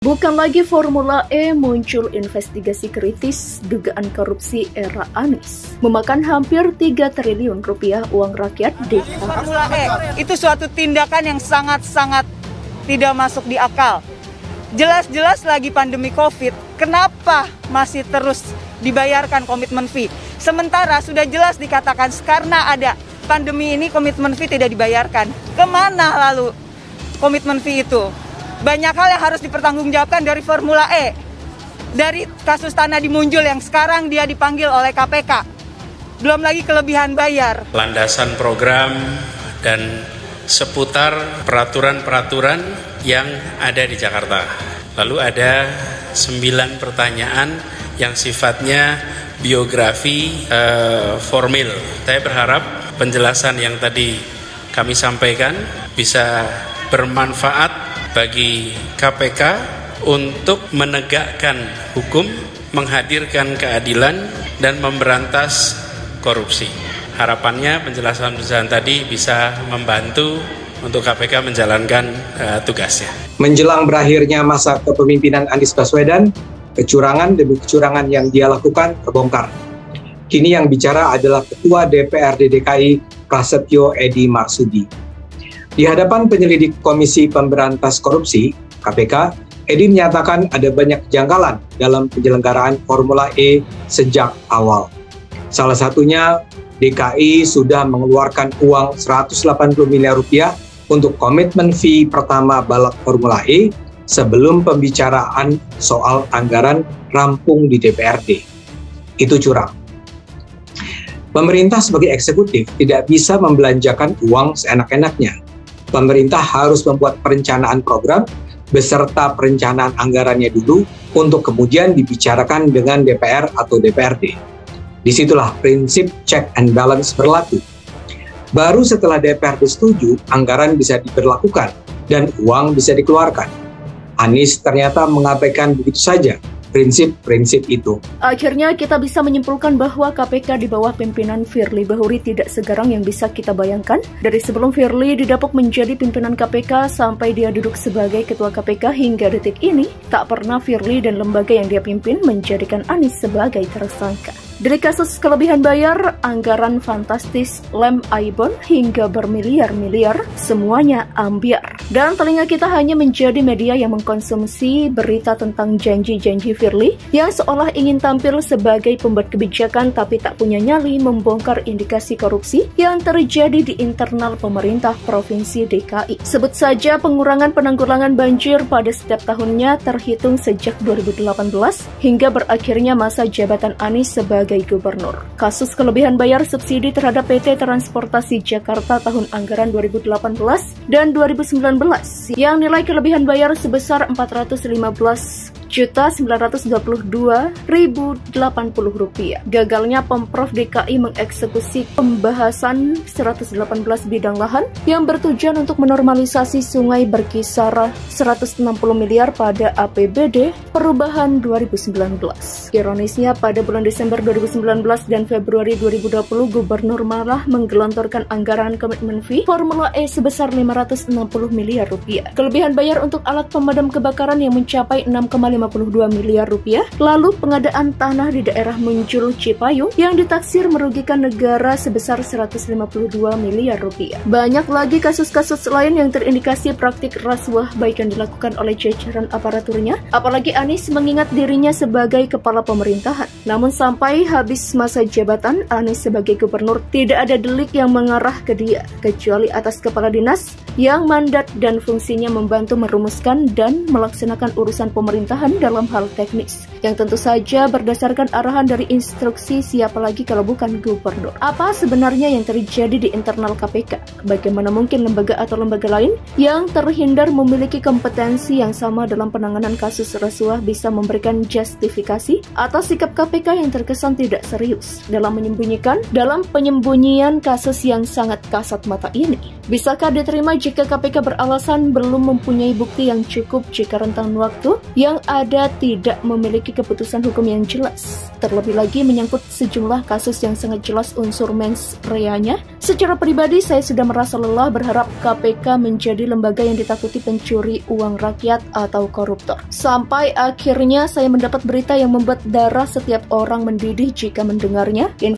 Bukan lagi Formula E, muncul investigasi kritis dugaan korupsi era Anies. Memakan hampir 3 triliun rupiah uang rakyat DKI. Formula E itu suatu tindakan yang sangat-sangat tidak masuk di akal. Jelas-jelas lagi pandemi COVID, kenapa masih terus dibayarkan komitmen fee? Sementara sudah jelas dikatakan karena ada pandemi ini komitmen fee tidak dibayarkan. Kemana lalu komitmen fee itu? Banyak hal yang harus dipertanggungjawabkan dari Formula E. Dari kasus Tanah di Munjul yang sekarang dia dipanggil oleh KPK. Belum lagi kelebihan bayar. Landasan program dan seputar peraturan-peraturan yang ada di Jakarta. Lalu ada 9 pertanyaan yang sifatnya biografi formil. Saya berharap penjelasan yang tadi kami sampaikan bisa bermanfaat bagi KPK untuk menegakkan hukum, menghadirkan keadilan, dan memberantas korupsi. Harapannya penjelasan-penjelasan tadi bisa membantu untuk KPK menjalankan tugasnya. Menjelang berakhirnya masa kepemimpinan Anies Baswedan, kecurangan demi kecurangan yang dia lakukan terbongkar. Kini yang bicara adalah Ketua DPRD DKI Prasetyo Edy Marsudi. Di hadapan penyelidik Komisi Pemberantas Korupsi, KPK, Edy menyatakan ada banyak kejanggalan dalam penyelenggaraan Formula E sejak awal. Salah satunya, DKI sudah mengeluarkan uang 180 miliar rupiah untuk komitmen fee pertama balap Formula E sebelum pembicaraan soal anggaran rampung di DPRD. Itu curang. Pemerintah sebagai eksekutif tidak bisa membelanjakan uang seenak-enaknya. Pemerintah harus membuat perencanaan program beserta perencanaan anggarannya dulu untuk kemudian dibicarakan dengan DPR atau DPRD. Disitulah prinsip check and balance berlaku. Baru setelah DPRD setuju, anggaran bisa diberlakukan dan uang bisa dikeluarkan. Anies ternyata mengabaikan begitu saja prinsip-prinsip itu. Akhirnya kita bisa menyimpulkan bahwa KPK di bawah pimpinan Firly Bahuri tidak segarang yang bisa kita bayangkan. Dari sebelum Firly didapuk menjadi pimpinan KPK sampai dia duduk sebagai ketua KPK hingga detik ini, tak pernah Firly dan lembaga yang dia pimpin menjadikan Anies sebagai tersangka. Dari kasus kelebihan bayar, anggaran fantastis, lem Aibon, hingga bermiliar-miliar, semuanya ambiar. Dan telinga kita hanya menjadi media yang mengkonsumsi berita tentang janji-janji Firly yang seolah ingin tampil sebagai pembuat kebijakan tapi tak punya nyali membongkar indikasi korupsi yang terjadi di internal pemerintah Provinsi DKI. Sebut saja pengurangan penanggulangan banjir pada setiap tahunnya terhitung sejak 2018 hingga berakhirnya masa jabatan Anies sebagai gubernur. Kasus kelebihan bayar subsidi terhadap PT Transportasi Jakarta tahun anggaran 2018 dan 2019 yang nilai kelebihan bayar sebesar Rp452.080 Gagalnya Pemprov DKI mengeksekusi pembahasan 118 bidang lahan yang bertujuan untuk menormalisasi sungai berkisar 160 miliar pada APBD perubahan 2019. Ironisnya pada bulan Desember 2019 dan Februari 2020 Gubernur malah menggelontorkan anggaran komitmen fee Formula E sebesar Rp560 miliar. Kelebihan bayar untuk alat pemadam kebakaran yang mencapai Rp6,52 miliar. Lalu pengadaan tanah di daerah Munjul Cipayung yang ditaksir merugikan negara sebesar Rp152 miliar. Banyak lagi kasus-kasus lain yang terindikasi praktik rasuah baik yang dilakukan oleh jajaran aparaturnya, apalagi Anies mengingat dirinya sebagai kepala pemerintahan. Namun sampai habis masa jabatan, Anies sebagai gubernur tidak ada delik yang mengarah ke dia, kecuali atas kepala dinas yang mandat dan fungsinya membantu merumuskan dan melaksanakan urusan pemerintahan dalam hal teknis, yang tentu saja berdasarkan arahan dari instruksi siapa lagi kalau bukan gubernur. Apa sebenarnya yang terjadi di internal KPK? Bagaimana mungkin lembaga atau lembaga lain yang terhindar memiliki kompetensi yang sama dalam penanganan kasus rasuah bisa memberikan justifikasi atau sikap KPK yang terkesan tidak serius dalam penyembunyian kasus yang sangat kasat mata ini? Bisakah diterima jika KPK beralasan belum mempunyai bukti yang cukup jika rentang waktu yang ada tidak memiliki keputusan hukum yang jelas. Terlebih lagi menyangkut sejumlah kasus yang sangat jelas unsur mens reanya. Secara pribadi saya sudah merasa lelah berharap KPK menjadi lembaga yang ditakuti pencuri uang rakyat atau koruptor. Sampai akhirnya saya mendapat berita yang membuat darah setiap orang mendidih jika mendengarnya.